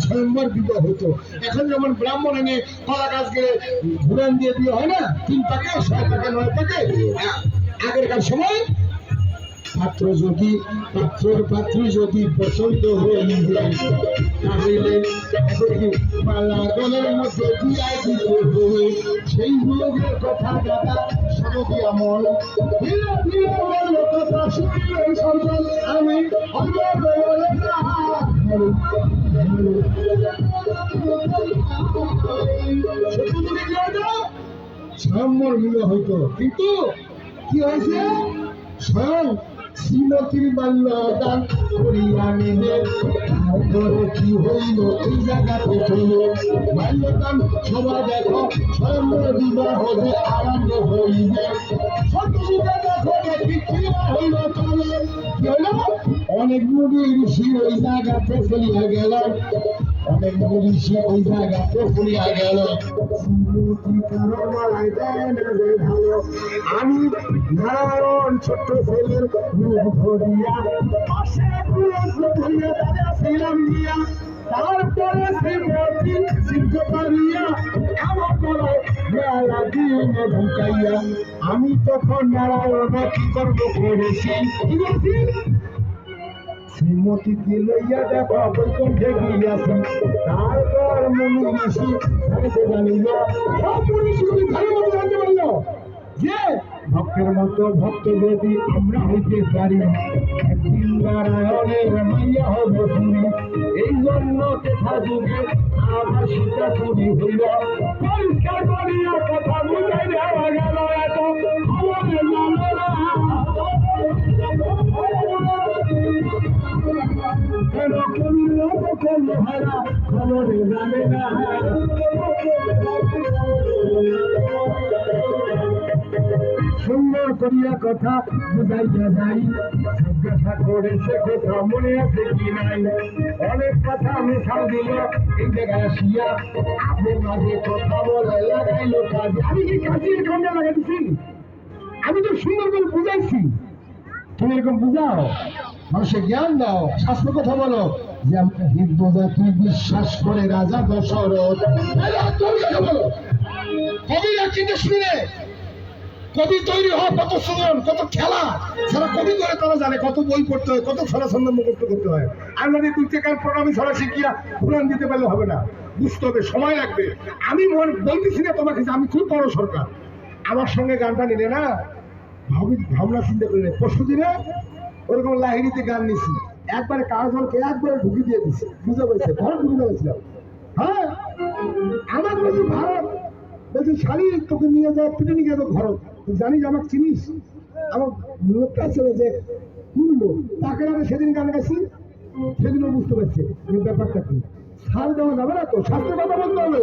স্বয়ংবর বিবাহ হইতো। এখন যেমন ব্রাহ্মণ এনে কলা গাছ গেলে ঘুরান দিয়ে দিয়ে হয় না, 3 টাকা 6 টাকা 9 টাকা। আগেরকার সময় পাত্রী যদি পছন্দ হয়ে তাহলে পালাগনের মধ্যে দিয়াই দিতে হবে। সেই লোকের কথা দাদা সরবি আমল কথা শুনলে সন্তান আমি সাম্যর মিলে হইতো, কিন্তু কি হয়েছে স্বয়ং শ্রীমতীর বাল্য দান করিয়া নিলে তারপরে কি হইল এই জায়গাতে হইল বাল্যদান। সবাই দেখো স্বয়ম্বর বিবাহ যে আরম্ভ হইবে, অনেক মুড়ি ঋষি ওই জায়গাতে চলিয়া গেল, অনেক মুড়ি ঋষি ওই জায়গাতে চলিয়া গেল। আমি নারায়ণ ছোট্ট ছেলের তারপরে সিদ্ধ পারিয়া আমার গলায় মেলা দিনে ঢুকাইয়া আমি তখন নারায়ণ কি করব করেছি, কি বলছি শ্রীমতীকে লইয়া দেখো বৈকুণ্ঠে গিয়াছি। তারপর মনে ঋষি জানিল সব ঋষি জানতে পারল যে ভক্তের মতো ভক্ত যদি আমরা হইতে পারি, একদিন নারায়ণের মাইয়া হব শুনি। এই জন্য দেখা যুগে আমার সীতা চুরি হইল, পরিষ্কার করিয়া কথা বুঝাই দেওয়া গেল। এত খবরে জানো না কেন করিল ভাড়া, খবরে জানে না। সুন্দর করিয়া কথা বুঝাইয়া যাই, জিজ্ঞাসা করেছে কথা মনে আছে কি নাই। অনেক কথা আমি ছাড় দিল এই জায়গায় আসিয়া, আপনার মাঝে কথা বলে লাগাইল কাজে। আমি কি কাজের কামে লাগাইছি? আমি তো সুন্দর করে বুঝাইছি, তুমি এরকম বুঝাও, মানুষের জ্ঞান দাও, শাস্ত্র কথা বলো। যে হিন্দু জাতি বিশ্বাস করে রাজা দশরথ বলো, কবিরা কিন্তু শুনে কবি তৈরি হওয়া কত সুন্দর, কত খেলা যারা কবি করে তারা জানে কত বই পড়তে হয়, কত ছড়া ছন্দ মুখস্থ করতে হয়। আর মানে 2 প্রণামী ছড়া শিখিয়া পুরাণ দিতে পারলে হবে না, বুঝতে হবে, সময় লাগবে। আমি বলতেছি না তোমাকে যে আমি খুব বড় সরকার, আমার সঙ্গে গানটা নিলে না ভাবনা চিন্তা করে পরশু দিনে ওরকম লাহিড়িতে গান নিছি, একবারে কাগজলকে একবারে ঢুকি দিয়ে দিছি, বুঝতে পেরেছে ঘর ঢুকে দিয়েছিলাম। হ্যাঁ আমার বলছি ভারত বলছি শাড়ি তোকে নিয়ে যাওয়া পিঠে নিয়ে যাবো ঘর, জানিস আমাকে চিনিস, আমার লোকটা ছিল যে শুনলো তাকে আমি সেদিন গান গাইছি, সেদিনও বুঝতে পারছে ব্যাপারটা কি। ছাড় দেওয়া যাবে না তো, স্বাস্থ্য কথা বলতে হবে।